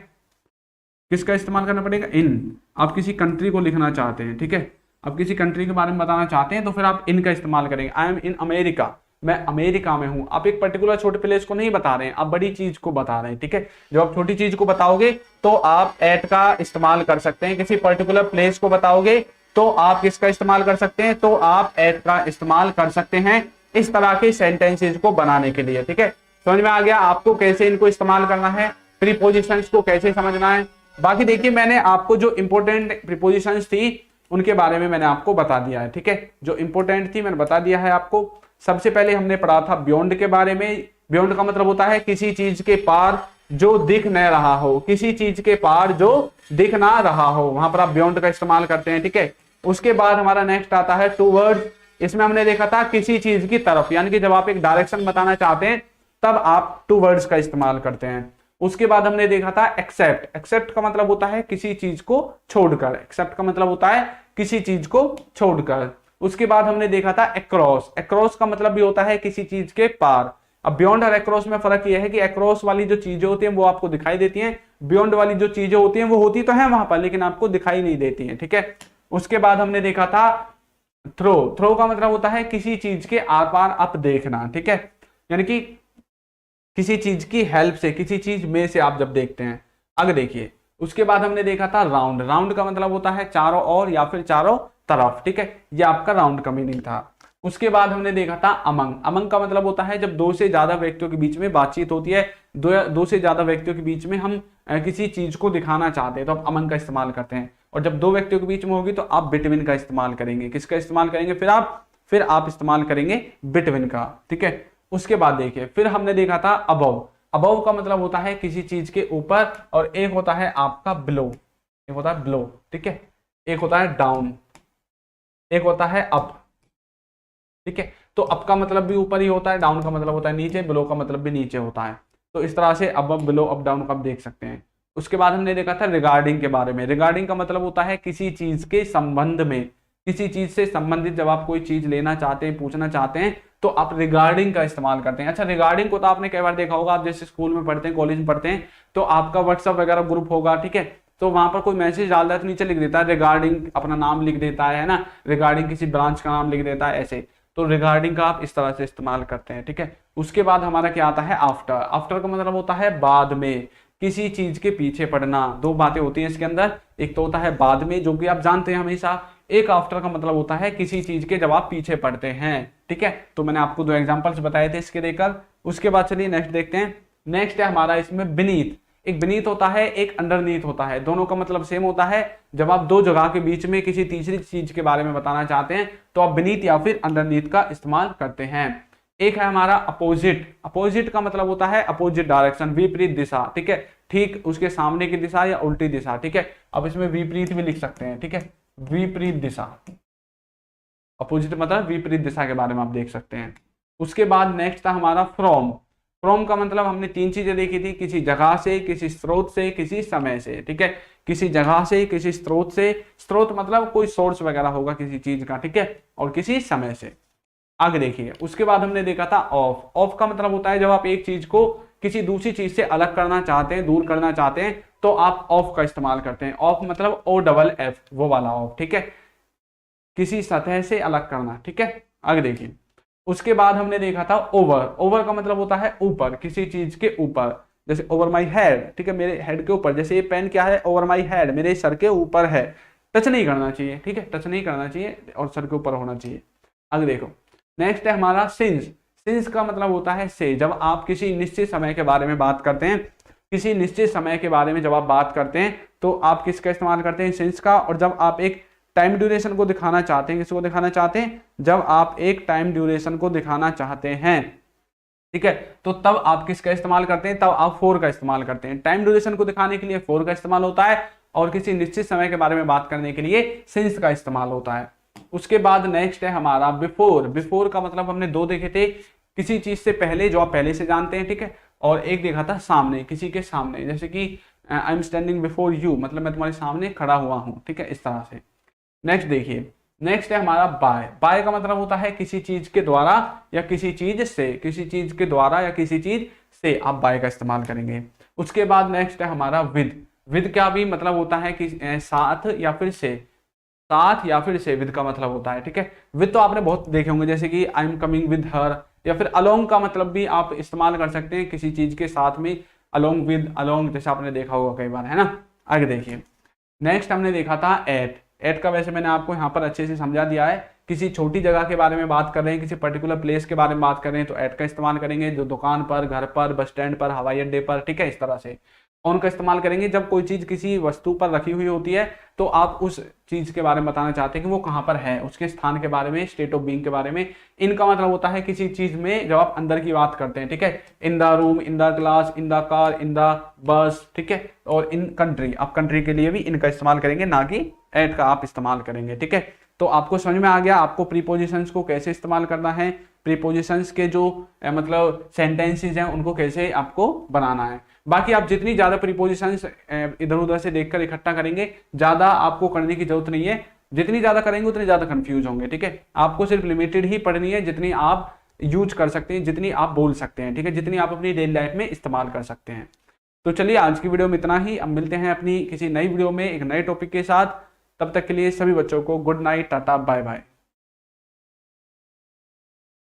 किसका इस्तेमाल करना पड़ेगा? इन। आप किसी कंट्री को लिखना चाहते हैं, ठीक है, आप किसी कंट्री के बारे में बताना चाहते हैं तो फिर आप इन का इस्तेमाल करेंगे। आई एम इन अमेरिका, मैं अमेरिका में हूं। आप एक पर्टिकुलर छोटे प्लेस को नहीं बता रहे हैं, आप बड़ी चीज को बता रहे हैं, ठीक है। जब आप छोटी चीज को बताओगे तो आप एट का इस्तेमाल कर सकते हैं। किसी पर्टिकुलर प्लेस को बताओगे तो आप किसका इस्तेमाल कर सकते हैं? तो आप एट का इस्तेमाल कर सकते हैं इस तरह के सेंटेंसेस को बनाने के लिए, ठीक है। समझ में आ गया आपको कैसे इनको इस्तेमाल करना है, प्रीपोजिशंस को कैसे समझना है। बाकी देखिए मैंने आपको जो इंपॉर्टेंट प्रीपोजिशंस थी उनके बारे में मैंने आपको बता दिया है, ठीक है। जो इंपॉर्टेंट थी मैंने बता दिया है आपको। सबसे पहले हमने पढ़ा था बियॉन्ड के बारे में। बियॉन्ड का मतलब होता है किसी चीज के पार जो दिख न रहा हो, किसी चीज के पार जो दिख ना रहा हो, वहां पर आप बियॉन्ड का इस्तेमाल करते हैं, ठीक है। उसके बाद हमारा नेक्स्ट आता है टूवर्ड्स। इसमें हमने देखा था किसी चीज की तरफ, यानी कि जब आप एक डायरेक्शन बताना चाहते हैं तब आप टूवर्ड्स का इस्तेमाल करते हैं। उसके बाद हमने देखा था एक्सेप्ट। एक्सेप्ट का मतलब होता है किसी चीज को छोड़कर। एक्सेप्ट का मतलब होता है किसी चीज को छोड़कर। उसके बाद हमने देखा था अक्रॉस। अक्रॉस का मतलब भी होता है किसी चीज के पार। अब बियॉन्ड और अक्रॉस में फर्क यह है कि अक्रॉस वाली जो चीजें होती हैं वो आपको दिखाई देती हैं, बियॉन्ड वाली जो चीजें होती हैं वो होती तो है वहां पर लेकिन आपको दिखाई नहीं देती हैं, ठीक है। उसके बाद हमने देखा था थ्रो। थ्रो का मतलब होता है किसी चीज के आर पार आप देखना, ठीक है, यानी कि किसी चीज की हेल्प से, किसी चीज में से आप जब देखते हैं। आगे देखिए, उसके बाद हमने देखा था राउंड। राउंड का मतलब होता है चारों ओर या फिर चारों तरफ, ठीक है, ये आपका राउंड का मीनिंग था। उसके बाद हमने देखा था अमंग। अमंग का मतलब होता है जब दो से ज्यादा व्यक्तियों के बीच में बातचीत होती है, दो से ज्यादा व्यक्तियों के बीच में हम किसी चीज को दिखाना चाहते हैं तो आप अमंग का इस्तेमाल करते हैं। और जब दो व्यक्तियों के बीच में होगी तो आप बिटवीन का इस्तेमाल करेंगे। किसका इस्तेमाल करेंगे? फिर आप इस्तेमाल करेंगे बिटवीन का, ठीक है। उसके बाद देखिए, फिर हमने देखा था अबव। अबव का मतलब होता है किसी चीज के ऊपर, और एक होता है आपका बिलो, एक होता है बिलो, ठीक है, एक होता है डाउन, एक होता है अप, ठीक है। तो अप का मतलब भी ऊपर ही होता है, डाउन का मतलब होता है नीचे, बिलो का मतलब भी नीचे होता है। तो इस तरह से अब बिलो अप डाउन का आप देख सकते हैं। उसके बाद हमने देखा था रिगार्डिंग के बारे में। रिगार्डिंग का मतलब होता है किसी चीज के संबंध में, किसी चीज से संबंधित जब आप कोई चीज लेना चाहते हैं, पूछना चाहते हैं तो आप रिगार्डिंग का इस्तेमाल करते हैं। अच्छा, रिगार्डिंग को तो आपने कई बार देखा होगा, आप जैसे स्कूल में पढ़ते हैं, कॉलेज में पढ़ते हैं, तो आपका व्हाट्सएप वगैरह ग्रुप होगा, ठीक है, तो वहां पर कोई मैसेज डालता है तो नीचे लिख देता है रिगार्डिंग, अपना नाम लिख देता है ना, रिगार्डिंग किसी ब्रांच का नाम लिख देता है, ऐसे। तो रिगार्डिंग का आप इस तरह से इस्तेमाल करते हैं, ठीक है। उसके बाद हमारा क्या आता है आफ्टर। आफ्टर का मतलब होता है बाद में, किसी चीज के पीछे पड़ना। दो बातें होती हैं इसके अंदर, एक तो होता है बाद में जो कि आप जानते हैं हमेशा, एक आफ्टर का मतलब होता है किसी चीज के जब आप पीछे पड़ते हैं, ठीक है। तो मैंने आपको दो एग्जांपल्स बताए थे इसके देकर। उसके बाद चलिए नेक्स्ट देखते हैं। नेक्स्ट है हमारा इसमें बीनीथ। एक बीनीथ होता है, एक अंडरनीथ होता है, दोनों का मतलब सेम होता है। जब आप दो जगह के बीच में किसी तीसरी चीज के बारे में बताना चाहते हैं तो आप बीनीथ या फिर अंडरनीथ का इस्तेमाल करते हैं। एक है हमारा अपोजिट। अपोजिट का मतलब होता है अपोजिट डायरेक्शन, विपरीत दिशा, ठीक है, ठीक उसके सामने की दिशा या उल्टी दिशा, ठीक है। अब इसमें विपरीत भी लिख सकते हैं, ठीक है, विपरीत दिशा। अपोजिट मतलब विपरीत दिशा के बारे में आप देख सकते हैं। उसके बाद नेक्स्ट था हमारा फ्रॉम। फ्रॉम का मतलब हमने तीन चीजें देखी थी, किसी जगह से, किसी स्रोत से, किसी समय से, ठीक है। किसी जगह से, किसी स्रोत से, स्रोत मतलब कोई सोर्स वगैरह होगा किसी चीज का, ठीक है, और किसी समय से। आगे देखिए, उसके बाद हमने देखा था ऑफ। ऑफ का मतलब होता है जब आप एक चीज को किसी दूसरी चीज से अलग करना चाहते हैं, दूर करना चाहते हैं, तो आप ऑफ का इस्तेमाल करते हैं। ऑफ मतलब ओ डबल एफ, वो वाला ऑफ, ठीक है, किसी सतह से अलग करना, ठीक है। आगे देखिए, उसके बाद हमने देखा था ओवर। ओवर का मतलब होता है ऊपर, किसी चीज के ऊपर, जैसे ओवर माई हेड, ठीक है, मेरे हेड के ऊपर। जैसे ये पेन क्या है, ओवर माई हेड, मेरे सर के ऊपर है, टच नहीं करना चाहिए, ठीक है, टच नहीं करना चाहिए और सर के ऊपर होना चाहिए। आगे देखो, नेक्स्ट है हमारा सिंस। सिंस का मतलब होता है से। जब आप किसी निश्चित समय के बारे में बात करते हैं, किसी निश्चित समय के बारे में जब आप बात करते हैं तो आप किसका इस्तेमाल करते हैं? सिंस का। और जब आप एक टाइम ड्यूरेशन को दिखाना चाहते हैं, किसको दिखाना चाहते हैं? जब आप एक टाइम ड्यूरेशन को दिखाना चाहते हैं, ठीक है, तो तब आप किसका इस्तेमाल करते हैं? तब आप फोर का इस्तेमाल करते हैं। टाइम ड्यूरेशन को दिखाने के लिए फोर का इस्तेमाल होता है और किसी निश्चित समय के बारे में बात करने के लिए सिंस का इस्तेमाल होता है। उसके बाद नेक्स्ट है हमारा बिफोर। बिफोर का मतलब हमने दो देखे थे, किसी चीज से पहले जो आप पहले से जानते हैं, ठीक है, और एक देखा था सामने, किसी के सामने, जैसे कि I am standing before you, मतलब मैं तुम्हारे सामने खड़ा हुआ हूं, ठीक है, इस तरह से। नेक्स्ट देखिए, नेक्स्ट है हमारा बाय। बाय का मतलब होता है किसी चीज के द्वारा या किसी चीज से, किसी चीज के द्वारा या किसी चीज से आप बाय का इस्तेमाल करेंगे। उसके बाद नेक्स्ट है हमारा विद। विद का भी मतलब होता है कि साथ या फिर से, साथ या फिर से विद का मतलब होता है, ठीक है। विद तो आपने बहुत देखे होंगे, जैसे कि I am coming with her, या फिर अलोंग का मतलब भी आप इस्तेमाल कर सकते हैं किसी चीज के साथ में, अलोंग विद, अलोंग, जैसे आपने देखा होगा कई बार, है ना। आगे देखिए, नेक्स्ट हमने देखा था एट। एट का वैसे मैंने आपको यहाँ पर अच्छे से समझा दिया है। किसी छोटी जगह के बारे में बात कर रहे हैं, किसी पर्टिकुलर प्लेस के बारे में बात कर रहे हैं तो एट का इस्तेमाल करेंगे, जो दुकान पर, घर पर, बस स्टैंड पर, हवाई अड्डे पर, ठीक है, इस तरह से। ऑन का इस्तेमाल करेंगे जब कोई चीज किसी वस्तु पर रखी हुई होती है तो आप उस चीज के बारे में बताना चाहते हैं कि वो कहाँ पर है, उसके स्थान के बारे में, स्टेट ऑफ बीइंग के बारे में। इनका मतलब होता है किसी चीज में जब आप अंदर की बात करते हैं, ठीक है, in the room, in the class, in the car, in the bus, ठीक है, और इन कंट्री, आप कंट्री के लिए भी इनका इस्तेमाल करेंगे, ना कि एट का आप इस्तेमाल करेंगे, ठीक है। तो आपको समझ में आ गया आपको प्रीपोजिशंस को कैसे इस्तेमाल करना है, प्रीपोजिशंस के जो मतलब सेंटेंसेस हैं उनको कैसे आपको बनाना है। बाकी आप जितनी ज्यादा प्रीपोजिशंस इधर उधर से देखकर इकट्ठा करेंगे, ज्यादा आपको करने की जरूरत नहीं है, जितनी ज्यादा करेंगे उतने ज्यादा कंफ्यूज होंगे। ठीक है, आपको सिर्फ लिमिटेड ही पढ़नी है, जितनी आप यूज कर सकते हैं, जितनी आप बोल सकते हैं। ठीक है, जितनी आप अपनी डेली लाइफ में इस्तेमाल कर सकते हैं। तो चलिए आज की वीडियो में इतना ही, अब मिलते हैं अपनी किसी नई वीडियो में एक नए टॉपिक के साथ। तब तक के लिए सभी बच्चों को good night, tata, bye bye.